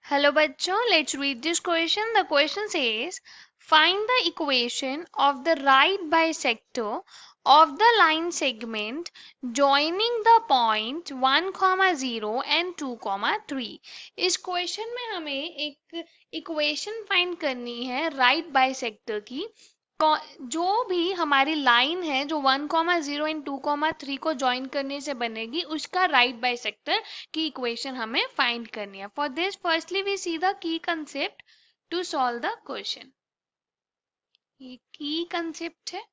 Hello bachcho, let's read this question. The question says, find the equation of the right bisector of the line segment joining the point 1, 0 and 2, 3. इस question में हमें एक equation find करनी है right bisector की जो भी हमारी लाइन है जो 1, 0 एंड 2, 3 को ज्वाइन करने से बनेगी उसका राइट बाइसेक्टर की इक्वेशन हमें फाइंड करनी है. For this firstly we see the key concept to solve the question. ये की कंसेप्ट है.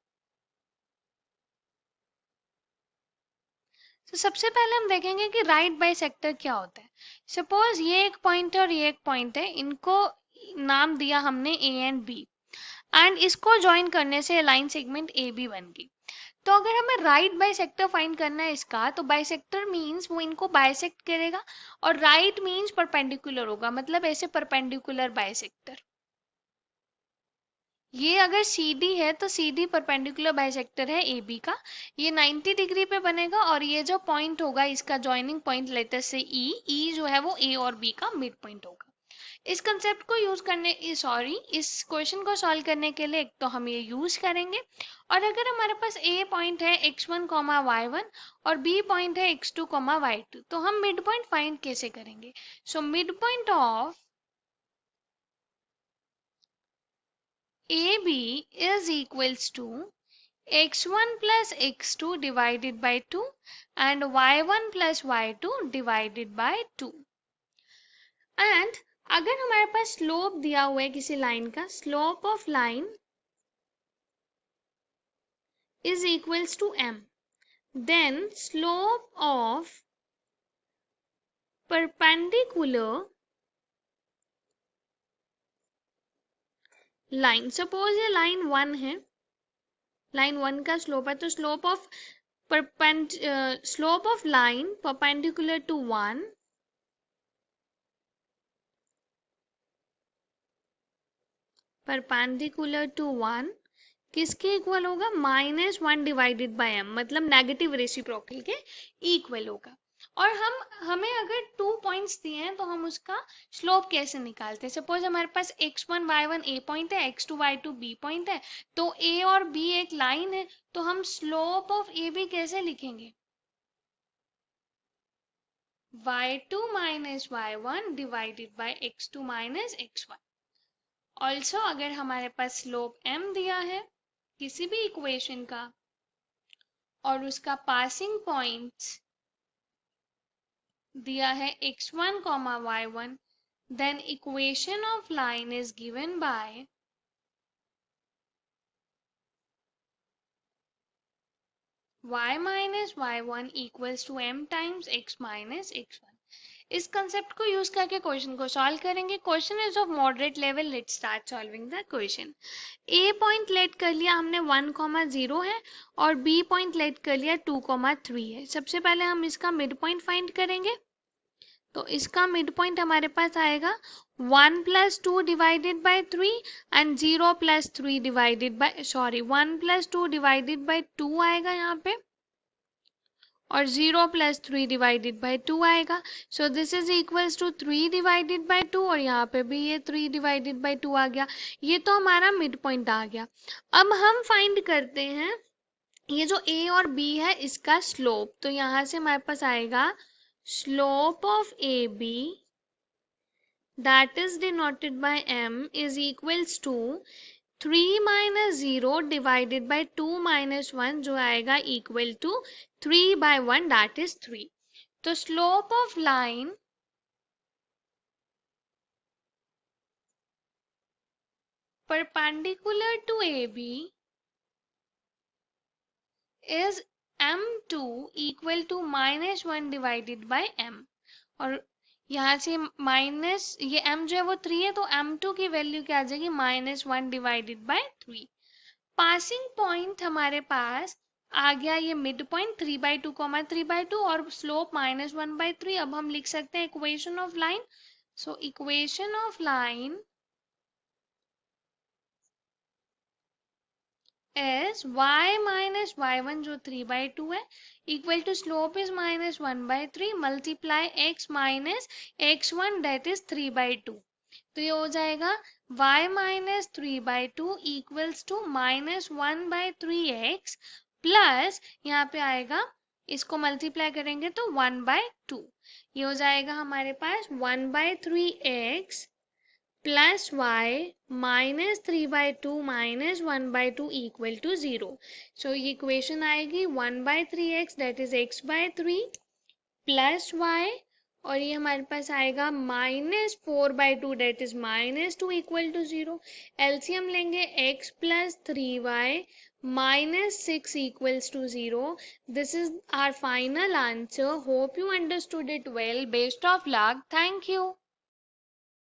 तो सबसे पहले हम देखेंगे कि राइट बाइसेक्टर क्या होता है. सपोज ये एक पॉइंट है और ये एक पॉइंट है, इनको नाम दिया हमने ए एंड बी एंड इसको ज्वाइन करने से लाइन सेगमेंट ए बी बन गई. तो अगर हमें राइट बाइसेक्टर फाइंड करना है इसका, तो बाइसेक्टर मींस वो इनको बाइसेक्ट करेगा और राइट मींस परपेंडिकुलर होगा, मतलब ऐसे परपेंडिकुलर बाइसेक्टर. ये अगर CD है तो CD परपेंडिकुलर बाइसेक्टर है AB का. ये 90 डिग्री पे बनेगा और ये जो पॉइंट होगा इसका जॉइनिंग पॉइंट लेटर से E जो है वो A और B का मिड पॉइंट होगा. इस कंसेप्ट को यूज करने इस क्वेश्चन को सॉल्व करने के लिए एक तो हम ये यूज करेंगे, और अगर हमारे पास A पॉइंट है x1, y1 और B पॉइंट है x2, y2, तो हम मिड पॉइंट फाइंड कैसे करेंगे. So mid point of AB is equals to x1 plus x2 divided by 2 and y1 plus y2 divided by 2. And अगर हमारे पास slope दिया हुआ है किसी लाइन का, slope of line is equals to m, then slope of perpendicular line, suppose ये line 1 है, line 1 का स्लोप है, तो slope of line perpendicular to 1 perpendicular to 1 किसके इक्वल होगा, -1 डिवाइडेड बाय m, मतलब नेगेटिव रेसिप्रोकल के इक्वल होगा. और हमें अगर 2 पॉइंट्स दिए हैं तो हम उसका स्लोप कैसे निकालते हैं. सपोज हमारे पास x1 y1 a पॉइंट है, x2 y2 b पॉइंट है, तो a और b एक लाइन है, तो हम स्लोप ऑफ ए बी कैसे लिखेंगे, y2 minus y1 divided by x2 minus x1. Also अगर हमारे पास स्लोप m दिया है किसी भी इक्वेशन का और उसका पासिंग पॉइंट्स दिया है x1, y1, then equation of line is given by y minus y1 equals to m times x minus x1. इस कंसेप्ट को यूज करके क्वेश्चन को सॉल्व करेंगे. Question is of moderate level. Let's start solving the question. A point let कर लिया हमने 1, 0 है और बी पॉइंट लेट कर लिया 2, 3 है. सबसे पहले हम इसका मिड पॉइंट फाइंड करेंगे. तो इसका मिड पॉइंट हमारे पास आएगा 1 plus 2 divided by 3 and 0 plus 3 divided by 1 plus 2 divided by 2 आएगा यहाँ पे और 0 plus 3 divided by 2 आएगा. So this is equals to 3 divided by 2 और यहाँ पे भी ये 3 divided by 2 आ गया. ये तो हमारा मिड पॉइंट आ गया. अब हम फाइंड करते हैं ये जो A और B है इसका स्लोप. तो यहाँ से हमारे पास आएगा slope of AB that is denoted by m is equals to 3 minus 0 divided by 2 minus 1 जो आएगा equal to 3 by 1 that is 3. तो slope of line perpendicular to AB is m2 equal to -1 divided by m. और यहाँ से minus ये m जो है वो 3 है, तो m2 की वैल्यू क्या आ जाएगी, -1 डिवाइडेड बाय 3. पासिंग पॉइंट हमारे पास आ गया ये मिड पॉइंट 3/2, 3/2 और स्लोप -1/3. अब हम लिख सकते हैं equation of line. So equation of line is y minus y1 जो 3/2 है equal to slope is minus 1/3 multiply x minus x1 that is 3/2. तो ये हो जाएगा y minus 3/2 equals to minus 1/3x plus यहाँ पे आएगा इसको मल्टीप्लाई करेंगे तो 1/2. ये हो जाएगा हमारे पास 1/3x plus y minus 3/2 minus 1/2 equal to 0. So ये इक्वेशन आएगी 1/3x that is x by 3 plus y और ये हमारे पास आएगा minus 4/2 that is minus 2 equal to 0. LCM लेंगे x plus 3y minus 6 equals to 0. This is our final answer. Hope you understood it well. Best of luck. Thank you.